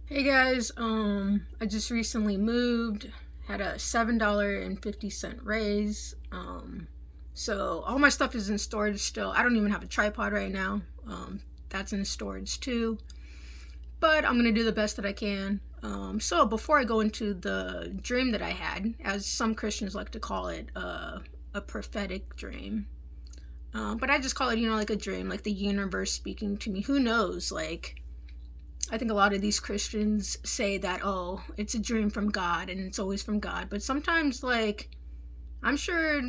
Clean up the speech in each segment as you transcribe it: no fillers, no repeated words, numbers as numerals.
Hey guys, I just recently moved, had a $7.50 raise. So all my stuff is in storage still. I don't even have a tripod right now. That's in storage too. But I'm gonna do the best that I can. So before I go into the dream that I had, as some Christians like to call it, a prophetic dream. But I just call it, like a dream, like the universe speaking to me. Who knows? Like, I think a lot of these Christians say that, oh, it's a dream from God and it's always from God. But sometimes, like, I'm sure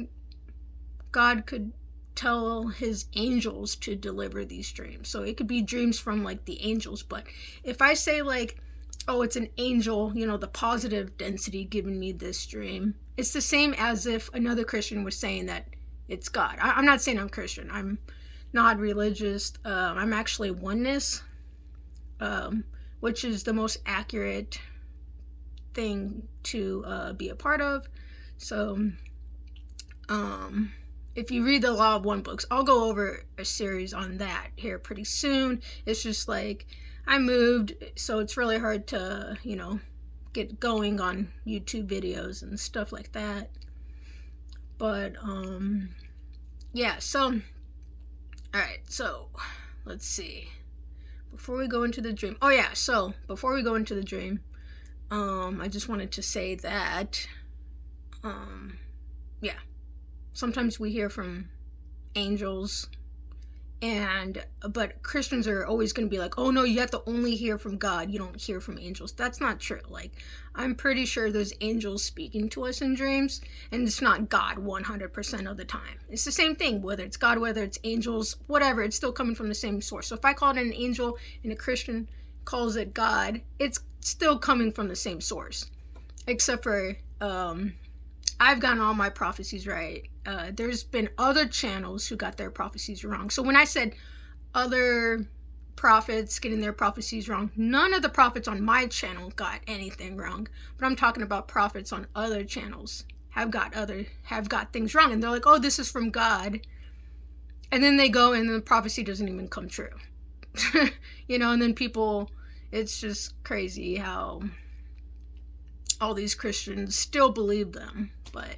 God could tell his angels to deliver these dreams. So it could be dreams from, like, the angels. But if I say, like, oh, it's an angel, the positive density giving me this dream, it's the same as if another Christian was saying that it's God. I'm not saying I'm Christian. I'm not religious. I'm actually oneness. Which is the most accurate thing to be a part of. So, if you read the Law of One books, I'll go over a series on that here pretty soon. It's just like I moved, so it's really hard to, get going on YouTube videos and stuff like that. But, yeah, so, alright, so, let's see. Before we go into the dream, before we go into the dream, I just wanted to say that, sometimes we hear from angels, but Christians are always going to be like, oh no, you have to only hear from God, you don't hear from angels. That's not true. Like, I'm pretty sure there's angels speaking to us in dreams, and it's not God 100% of the time. It's the same thing, whether it's God, whether it's angels, whatever, it's still coming from the same source. So if I call it an angel and a Christian calls it God, it's still coming from the same source. Except for, I've gotten all my prophecies right. There's been other channels who got their prophecies wrong. So when I said other prophets getting their prophecies wrong, none of the prophets on my channel got anything wrong. But I'm talking about prophets on other channels have got things wrong, and they're like, oh, this is from God. And then they go and the prophecy doesn't even come true. And then people, it's just crazy how all these Christians still believe them, but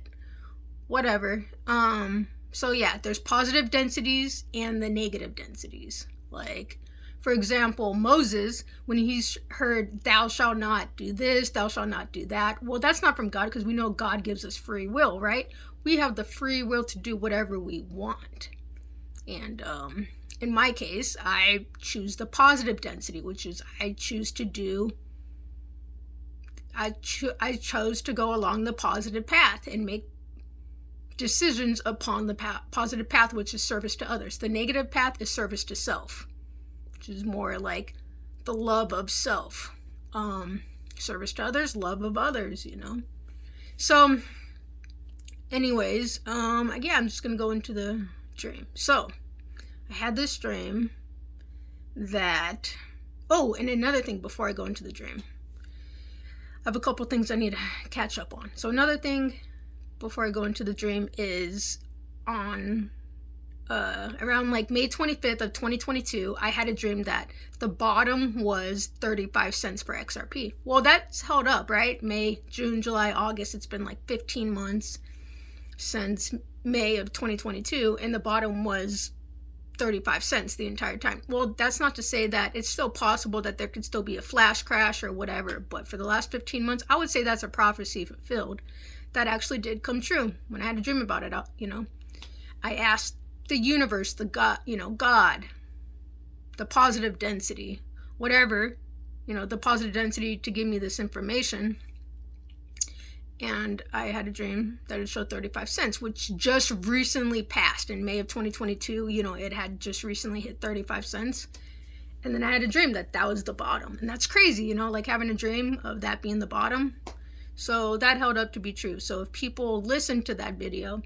whatever. So yeah, there's positive densities and the negative densities. Like, for example, Moses, when he's heard, thou shalt not do this, thou shalt not do that. Well, that's not from God, because we know God gives us free will, right? We have the free will to do whatever we want. And in my case, I choose the positive density, which is I chose to go along the positive path and make decisions upon the positive path, which is service to others. The negative path is service to self, which is more like the love of self. Service to others, love of others, So, anyways, I'm just gonna go into the dream. So, I had this dream that, and another thing before I go into the dream. I have a couple things I need to catch up on. So another thing before I go into the dream is on around like May 25th of 2022, I had a dream that the bottom was 35 cents per XRP. Well, that's held up, right? May, June, July, August. It's been like 15 months since May of 2022, and the bottom was 35 cents the entire time. Well, that's not to say that it's still possible that there could still be a flash crash or whatever, but for the last 15 months, I would say that's a prophecy fulfilled. That actually did come true. When I had a dream about it, I asked the universe, the God, God, the positive density, whatever, the positive density to give me this information. And I had a dream that it showed 35 cents, which just recently passed in May of 2022. It had just recently hit 35 cents. And then I had a dream that was the bottom. And that's crazy, like having a dream of that being the bottom. So that held up to be true. So if people listened to that video,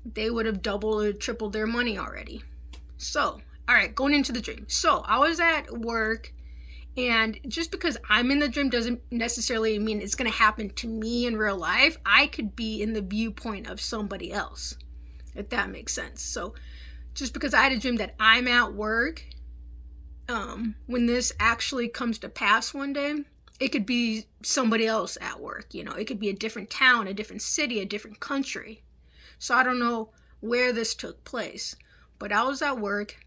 they would have doubled or tripled their money already. So, all right, going into the dream. So I was at work. And just because I'm in the dream doesn't necessarily mean it's going to happen to me in real life. I could be in the viewpoint of somebody else, if that makes sense. So just because I had a dream that I'm at work when this actually comes to pass one day, it could be somebody else at work, it could be a different town, a different city, a different country. So I don't know where this took place, but I was at work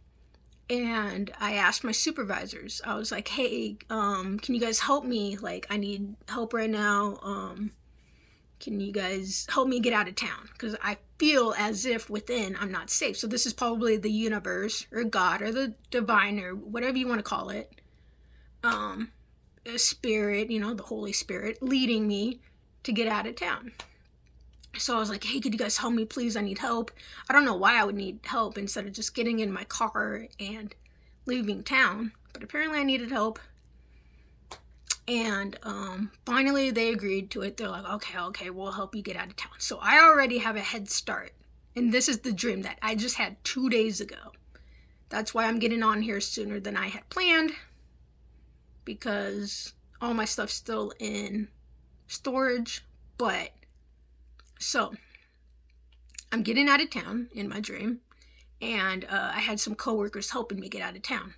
and I asked my supervisors. I was like, hey, can you guys help me? Like, I need help right now. Can you guys help me get out of town? Because I feel as if within I'm not safe. So this is probably the universe or God or the divine or whatever you want to call it. A spirit, the Holy Spirit leading me to get out of town. So I was like, hey, could you guys help me, please? I need help. I don't know why I would need help instead of just getting in my car and leaving town. But apparently I needed help. And finally they agreed to it. They're like, okay, we'll help you get out of town. So I already have a head start. And this is the dream that I just had 2 days ago. That's why I'm getting on here sooner than I had planned. Because all my stuff's still in storage. But, so, I'm getting out of town in my dream. And I had some coworkers helping me get out of town.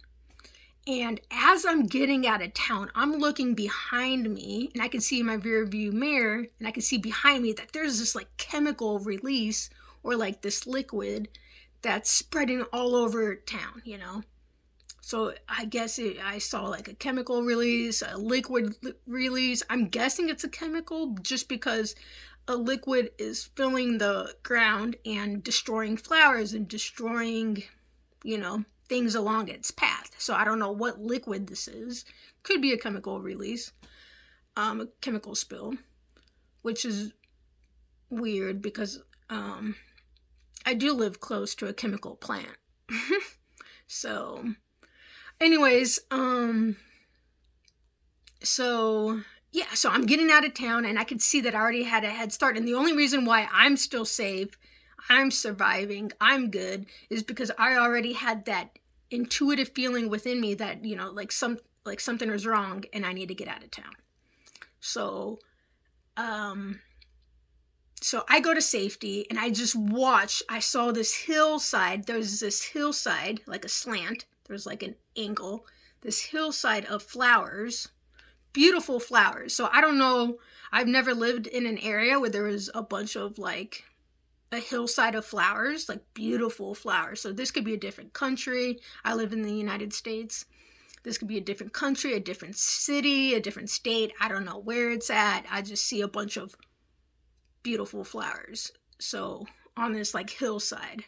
And as I'm getting out of town, I'm looking behind me, and I can see in my rear view mirror, and I can see behind me that there's this like chemical release or like this liquid that's spreading all over town, So I guess I saw like a chemical release, a liquid release. I'm guessing it's a chemical just because a liquid is filling the ground and destroying flowers and destroying, things along its path. So I don't know what liquid this is. Could be a chemical release, a chemical spill, which is weird because I do live close to a chemical plant. So anyways, so I'm getting out of town and I could see that I already had a head start. And the only reason why I'm still safe, I'm surviving, I'm good, is because I already had that intuitive feeling within me that, something was wrong and I need to get out of town. So, so I go to safety and I just watch. I saw this hillside. There's this hillside, like a slant. There's like an angle. This hillside of flowers, beautiful flowers. So I don't know. I've never lived in an area where there was a bunch of like a hillside of flowers, like beautiful flowers. So this could be a different country. I live in the United States. This could be a different country, a different city, a different state. I don't know where it's at. I just see a bunch of beautiful flowers. So on this like hillside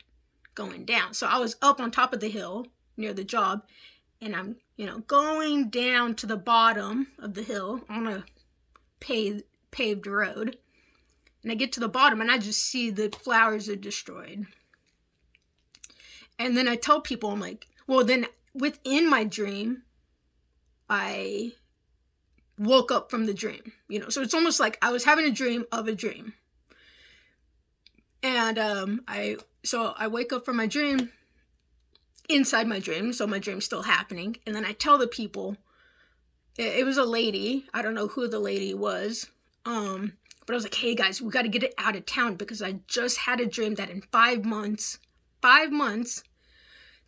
going down. So I was up on top of the hill near the job and I'm, going down to the bottom of the hill on a paved road. And I get to the bottom and I just see the flowers are destroyed. And then I tell people, I'm like, well, then within my dream, I woke up from the dream, So it's almost like I was having a dream of a dream. And I wake up from my dream, inside my dream, so my dream's still happening. And then I tell the people, it was a lady, I don't know who the lady was, but I was like, hey guys, we got to get it out of town because I just had a dream that in 5 months,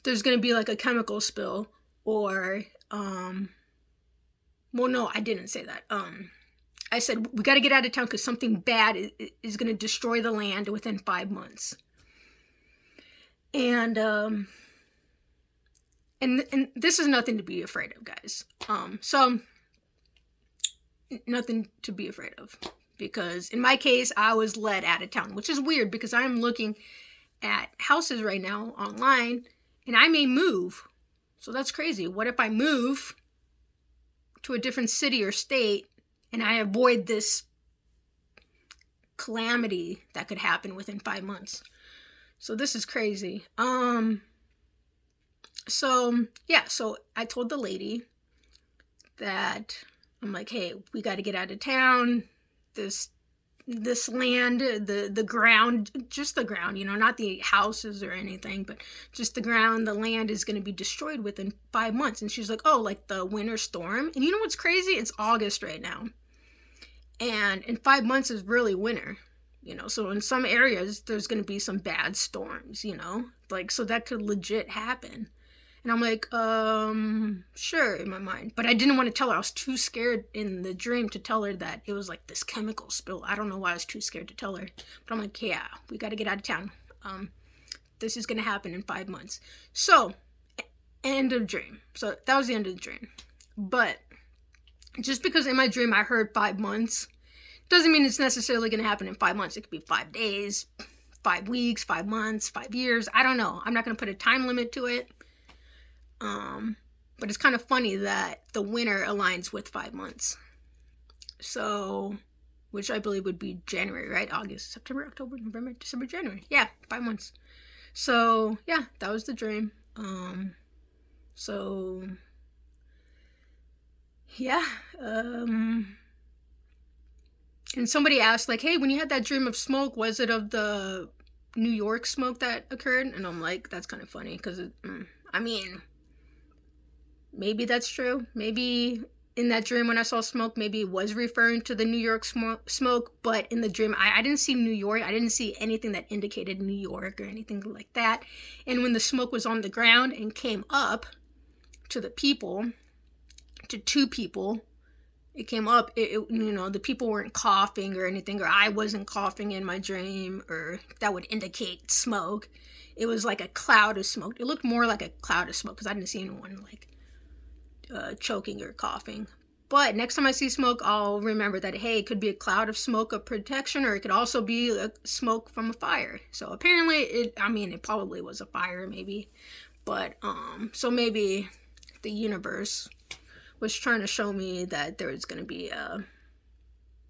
there's going to be like a chemical spill or, well, no, I didn't say that. I said, we got to get out of town because something bad is going to destroy the land within 5 months. And this is nothing to be afraid of, guys. So nothing to be afraid of. Because in my case, I was led out of town, which is weird because I'm looking at houses right now online and I may move. So that's crazy. What if I move to a different city or state and I avoid this calamity that could happen within 5 months? So this is crazy. So I told the lady that I'm like, hey, we got to get out of town. This land, the ground, just the ground, not the houses or anything, but just the ground, the land is going to be destroyed within 5 months. And she's like, oh, like the winter storm. And you know what's crazy? It's August right now. And in 5 months is really winter, so in some areas there's going to be some bad storms, so that could legit happen. And I'm like, sure, in my mind. But I didn't want to tell her. I was too scared in the dream to tell her that it was like this chemical spill. I don't know why I was too scared to tell her. But I'm like, yeah, we got to get out of town. This is going to happen in 5 months. So, end of dream. So that was the end of the dream. But just because in my dream I heard 5 months, doesn't mean it's necessarily going to happen in 5 months. It could be 5 days, 5 weeks, 5 months, 5 years. I don't know. I'm not going to put a time limit to it. But it's kind of funny that the winter aligns with 5 months. So, which I believe would be January, right? August, September, October, November, December, January. Yeah, 5 months. So, yeah, that was the dream. Yeah. And somebody asked, like, hey, when you had that dream of smoke, was it of the New York smoke that occurred? And I'm like, that's kind of funny, because, I mean, maybe that's true. Maybe in that dream when I saw smoke, maybe it was referring to the New York smoke, but in the dream, I didn't see New York. I didn't see anything that indicated New York or anything like that. And when the smoke was on the ground and came up to the people, to 2 people, it came up, the people weren't coughing or anything, or I wasn't coughing in my dream, or that would indicate smoke. It was like a cloud of smoke. It looked more like a cloud of smoke, because I didn't see anyone, like, choking or coughing. But next time I see smoke, I'll remember that, hey, it could be a cloud of smoke of protection, or it could also be a smoke from a fire. So apparently, it probably was a fire, maybe. But, so maybe the universe was trying to show me that there was going to be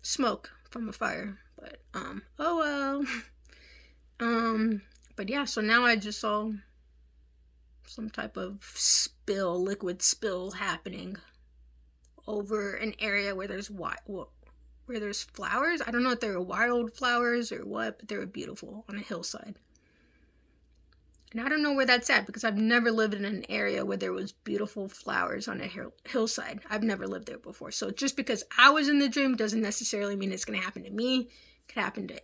smoke from a fire. But, oh well. But yeah, so now I just saw some type of liquid spill happening over an area where there's flowers. I don't know if they were wild flowers or what, but they were beautiful on a hillside. And I don't know where that's at, because I've never lived in an area where there was beautiful flowers on a hillside. I've never lived there before. So just because I was in the dream doesn't necessarily mean it's going to happen to me. It could happen to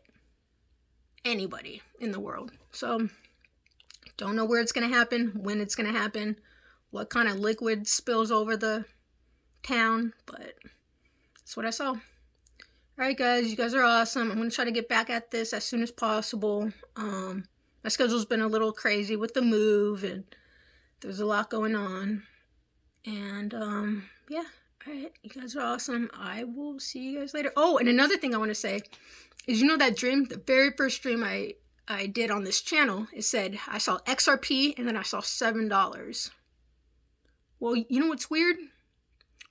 anybody in the world. So don't know where it's going to happen, when it's going to happen, what kind of liquid spills over the town, but that's what I saw. All right, guys, you guys are awesome. I'm going to try to get back at this as soon as possible. My schedule's been a little crazy with the move, and there's a lot going on. And, yeah. All right, you guys are awesome. I will see you guys later. Oh, and another thing I want to say is, that dream, the very first dream I did on this channel, it said I saw XRP and then I saw $7. Well, you know what's weird?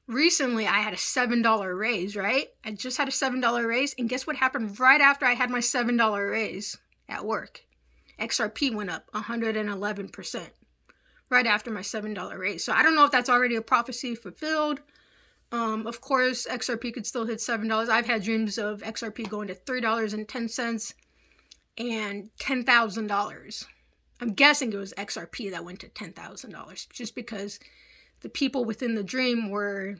Recently, I had a $7 raise, right? I just had a $7 raise, and guess what happened right after I had my $7 raise at work? XRP went up 111% right after my $7 raise. So I don't know if that's already a prophecy fulfilled. Of course, XRP could still hit $7. I've had dreams of XRP going to $3.10 and $10,000. I'm guessing it was XRP that went to $10,000, just because the people within the dream were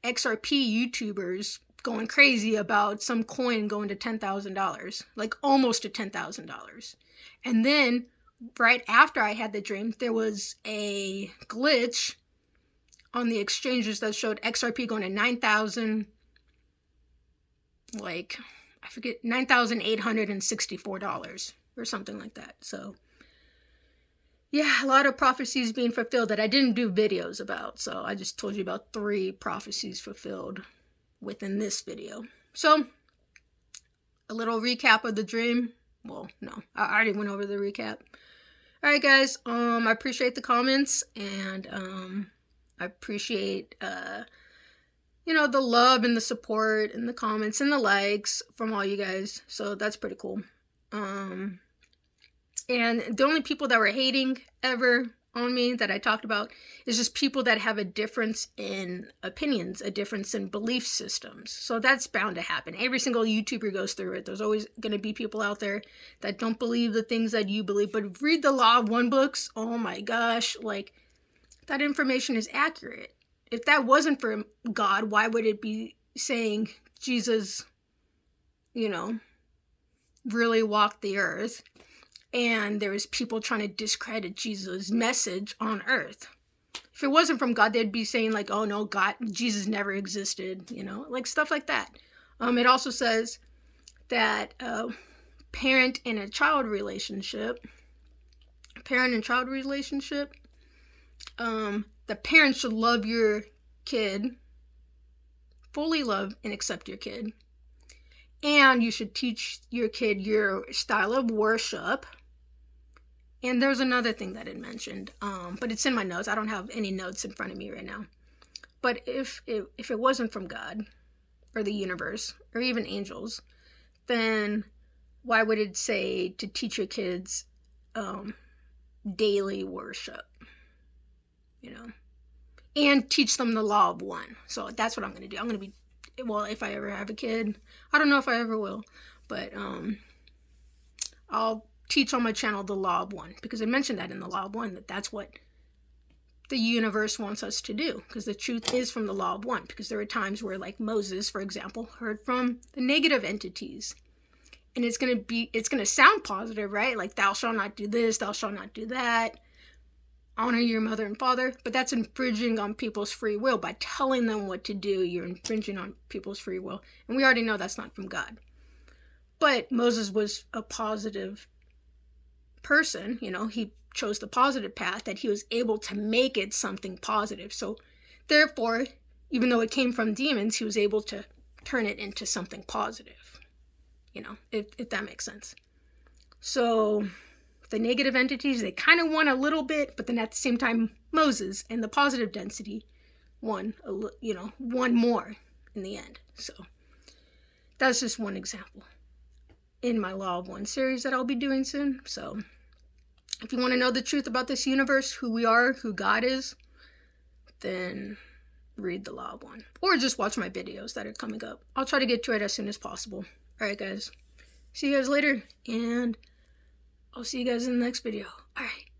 XRP YouTubers going crazy about some coin going to $10,000, like almost to $10,000. And then right after I had the dream, there was a glitch on the exchanges that showed XRP going to $9,864 or something like that. So yeah, a lot of prophecies being fulfilled that I didn't do videos about. So I just told you about 3 prophecies fulfilled within this video. So a little recap of the dream. Well, no, I already went over the recap. All right, guys. I appreciate the comments, and I appreciate the love and the support and the comments and the likes from all you guys. So that's pretty cool. And the only people that were hating ever on me that I talked about is just people that have a difference in opinions, a difference in belief systems. So that's bound to happen. Every single YouTuber goes through it. There's always going to be people out there that don't believe the things that you believe. But read the Law of One books. Oh my gosh. Like, that information is accurate. If that wasn't for God, why would it be saying Jesus, really walked the earth? And there was people trying to discredit Jesus' message on earth. If it wasn't from God, they'd be saying like, oh no, God, Jesus never existed, like stuff like that. It also says that parent and child relationship, the parent should love your kid, fully love and accept your kid. And you should teach your kid your style of worship. And there's another thing that it mentioned, but it's in my notes. I don't have any notes in front of me right now. But if it wasn't from God or the universe or even angels, then why would it say to teach your kids daily worship? And teach them the law of one. So that's what I'm going to do. I'm going to be, if I ever have a kid, I don't know if I ever will, but I'll teach on my channel the law of one, because I mentioned that in the law of one, that's what the universe wants us to do, because the truth is from the law of one. Because there are times where, like Moses, for example, heard from the negative entities, and it's going to sound positive, right? Like, thou shalt not do this, thou shalt not do that, honor your mother and father, but that's infringing on people's free will. By telling them what to do, you're infringing on people's free will, and we already know that's not from God. But Moses was a positive person, he chose the positive path, that he was able to make it something positive. So therefore, even though it came from demons, he was able to turn it into something positive, if that makes sense. So the negative entities, they kind of won a little bit, but then at the same time, Moses and the positive density won more in the end. So that's just one example in my Law of One series that I'll be doing soon. So if you want to know the truth about this universe, who we are, who God is, then read the Law of One, or just watch my videos that are coming up. I'll try to get to it as soon as possible. All right, guys. See you guys later, and I'll see you guys in the next video. All right.